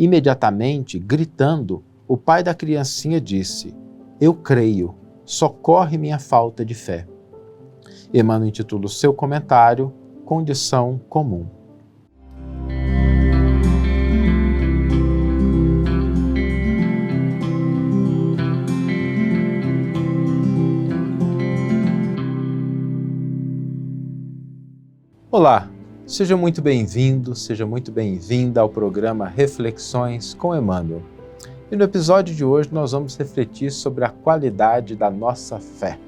Imediatamente, gritando, o pai da criancinha disse: eu creio, socorre minha falta de fé. Emmanuel intitula o seu comentário Condição Comum. Olá, seja muito bem-vindo, seja muito bem-vinda ao programa Reflexões com Emmanuel. E no episódio de hoje nós vamos refletir sobre a qualidade da nossa fé.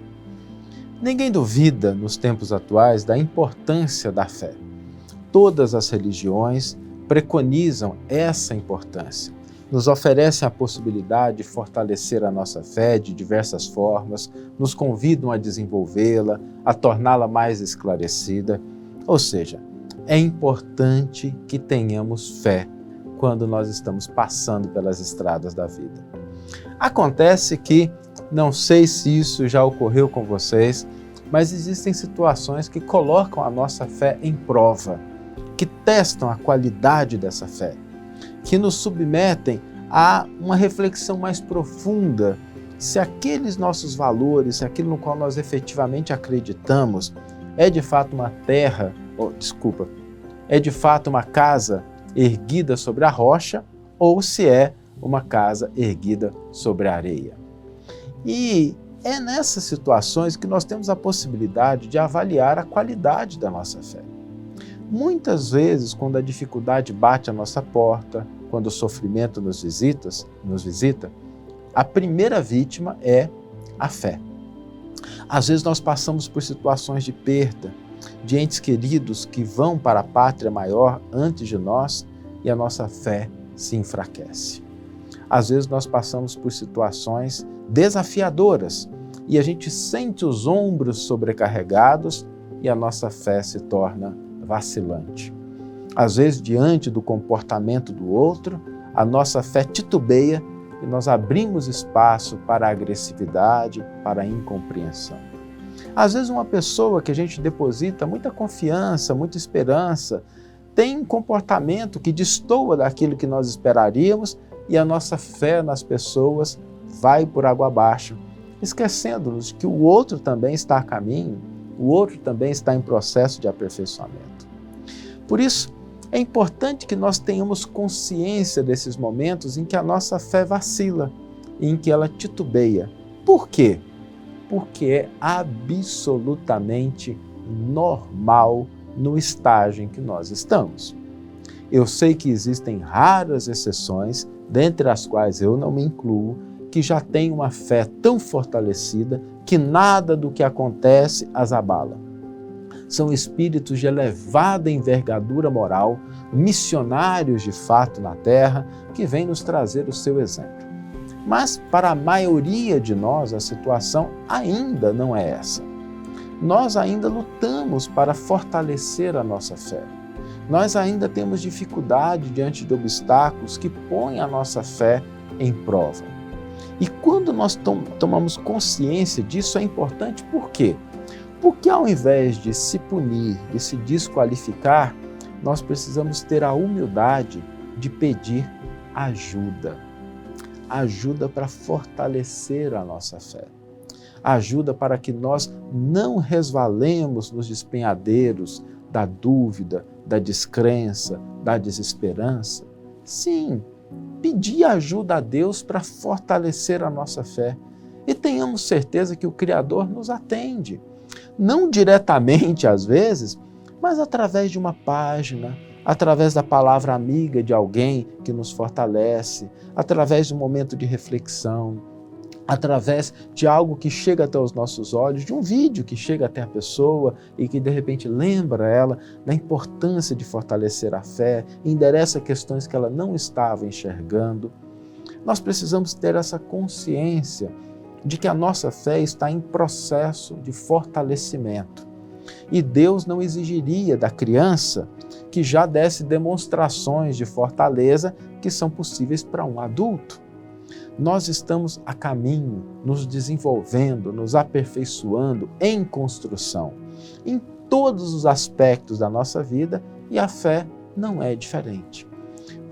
Ninguém duvida, nos tempos atuais, da importância da fé. Todas as religiões preconizam essa importância. Nos oferecem a possibilidade de fortalecer a nossa fé de diversas formas, nos convidam a desenvolvê-la, a torná-la mais esclarecida. Ou seja, é importante que tenhamos fé quando nós estamos passando pelas estradas da vida. Acontece que, não sei se isso já ocorreu com vocês, mas existem situações que colocam a nossa fé em prova, que testam a qualidade dessa fé, que nos submetem a uma reflexão mais profunda se aqueles nossos valores, se aquilo no qual nós efetivamente acreditamos, é de fato uma é de fato uma casa erguida sobre a rocha ou se é uma casa erguida sobre a areia. E é nessas situações que nós temos a possibilidade de avaliar a qualidade da nossa fé. Muitas vezes, quando a dificuldade bate à nossa porta, quando o sofrimento nos visita, a primeira vítima é a fé. Às vezes nós passamos por situações de perda, de entes queridos que vão para a pátria maior antes de nós e a nossa fé se enfraquece. Às vezes nós passamos por situações desafiadoras e a gente sente os ombros sobrecarregados e a nossa fé se torna vacilante. Às vezes, diante do comportamento do outro, a nossa fé titubeia e nós abrimos espaço para a agressividade, para a incompreensão. Às vezes uma pessoa que a gente deposita muita confiança, muita esperança, tem um comportamento que destoa daquilo que nós esperaríamos e a nossa fé nas pessoas vai por água abaixo, esquecendo-nos que o outro também está a caminho, o outro também está em processo de aperfeiçoamento. Por isso, é importante que nós tenhamos consciência desses momentos em que a nossa fé vacila, em que ela titubeia. Por quê? Porque é absolutamente normal no estágio em que nós estamos. Eu sei que existem raras exceções, dentre as quais eu não me incluo, que já têm uma fé tão fortalecida que nada do que acontece as abala. São espíritos de elevada envergadura moral, missionários de fato na Terra, que vêm nos trazer o seu exemplo. Mas para a maioria de nós a situação ainda não é essa. Nós ainda lutamos para fortalecer a nossa fé. Nós ainda temos dificuldade diante de obstáculos que põem a nossa fé em prova. E quando nós tomamos consciência disso é importante, por quê? Porque ao invés de se punir, de se desqualificar, nós precisamos ter a humildade de pedir ajuda. Ajuda para fortalecer a nossa fé. Ajuda para que nós não resvalemos nos despenhadeiros da dúvida, da descrença, da desesperança. Sim, pedir ajuda a Deus para fortalecer a nossa fé. E tenhamos certeza que o Criador nos atende. Não diretamente às vezes, mas através de uma página, através da palavra amiga de alguém que nos fortalece, através de um momento de reflexão, através de algo que chega até os nossos olhos, de um vídeo que chega até a pessoa e que de repente lembra ela da importância de fortalecer a fé, endereça questões que ela não estava enxergando. Nós precisamos ter essa consciência de que a nossa fé está em processo de fortalecimento. E Deus não exigiria da criança que já desse demonstrações de fortaleza que são possíveis para um adulto. Nós estamos a caminho, nos desenvolvendo, nos aperfeiçoando em construção, em todos os aspectos da nossa vida, e a fé não é diferente.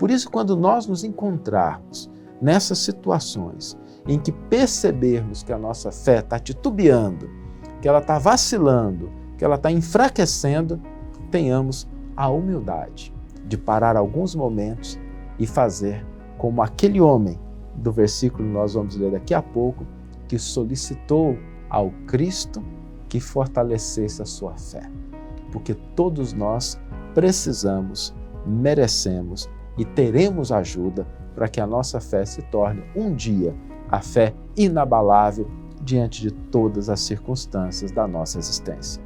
Por isso, quando nós nos encontrarmos nessas situações em que percebermos que a nossa fé está titubeando, que ela está vacilando, que ela está enfraquecendo, tenhamos a humildade de parar alguns momentos e fazer como aquele homem do versículo que nós vamos ler daqui a pouco, que solicitou ao Cristo que fortalecesse a sua fé. Porque todos nós precisamos, merecemos e teremos ajuda para que a nossa fé se torne um dia a fé inabalável diante de todas as circunstâncias da nossa existência.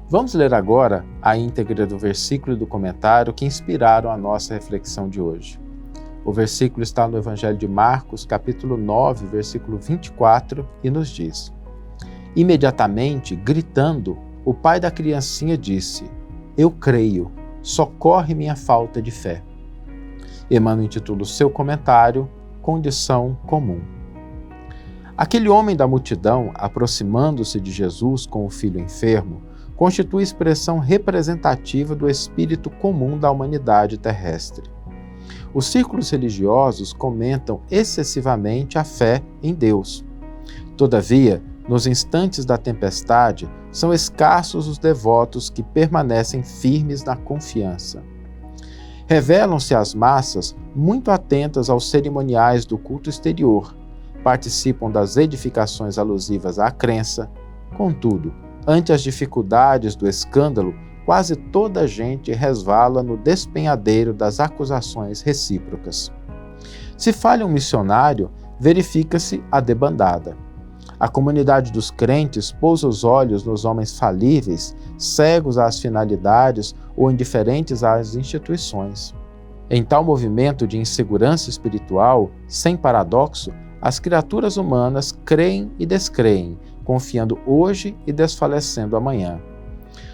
Vamos ler agora a íntegra do versículo e do comentário que inspiraram a nossa reflexão de hoje. O versículo está no Evangelho de Marcos, capítulo 9, versículo 24, e nos diz: Imediatamente, gritando, o pai da criancinha disse: Eu creio, socorre minha falta de fé. Emmanuel intitula o seu comentário Condição Comum. Aquele homem da multidão, aproximando-se de Jesus com o filho enfermo, constitui expressão representativa do espírito comum da humanidade terrestre. Os círculos religiosos comentam excessivamente a fé em Deus. Todavia, nos instantes da tempestade, são escassos os devotos que permanecem firmes na confiança. Revelam-se as massas muito atentas aos cerimoniais do culto exterior, participam das edificações alusivas à crença. Contudo, ante as dificuldades do escândalo, quase toda a gente resvala no despenhadeiro das acusações recíprocas. Se falha um missionário, verifica-se a debandada. A comunidade dos crentes pousa os olhos nos homens falíveis, cegos às finalidades ou indiferentes às instituições. Em tal movimento de insegurança espiritual, sem paradoxo, as criaturas humanas creem e descreem, confiando hoje e desfalecendo amanhã.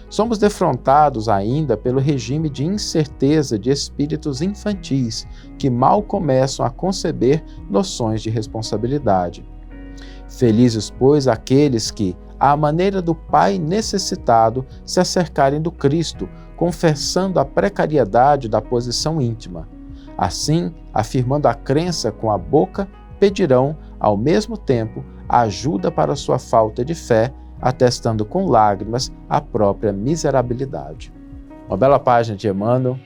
Somos defrontados ainda pelo regime de incerteza de espíritos infantis que mal começam a conceber noções de responsabilidade. Felizes, pois, aqueles que, à maneira do Pai necessitado, se acercarem do Cristo, confessando a precariedade da posição íntima. Assim, afirmando a crença com a boca, pedirão, ao mesmo tempo, a ajuda para sua falta de fé, atestando com lágrimas a própria miserabilidade. Uma bela página de Emmanuel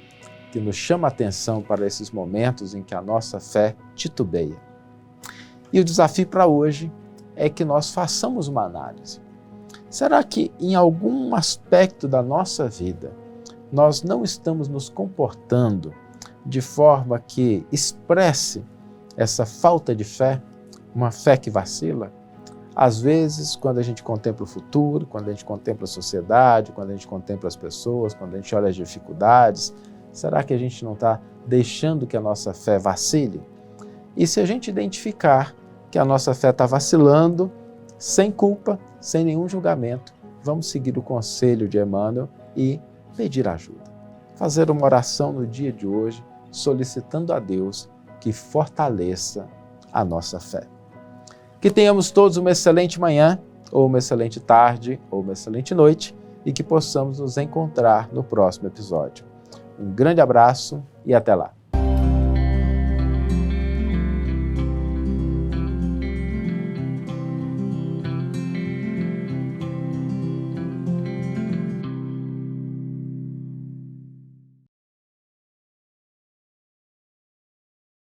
que nos chama a atenção para esses momentos em que a nossa fé titubeia. E o desafio para hoje é que nós façamos uma análise. Será que em algum aspecto da nossa vida nós não estamos nos comportando de forma que expresse essa falta de fé, uma fé que vacila? Às vezes, quando a gente contempla o futuro, quando a gente contempla a sociedade, quando a gente contempla as pessoas, quando a gente olha as dificuldades, será que a gente não está deixando que a nossa fé vacile? E se a gente identificar que a nossa fé está vacilando, sem culpa, sem nenhum julgamento, vamos seguir o conselho de Emmanuel e pedir ajuda. Fazer uma oração no dia de hoje, solicitando a Deus que fortaleça a nossa fé. Que tenhamos todos uma excelente manhã, ou uma excelente tarde, ou uma excelente noite, e que possamos nos encontrar no próximo episódio. Um grande abraço e até lá!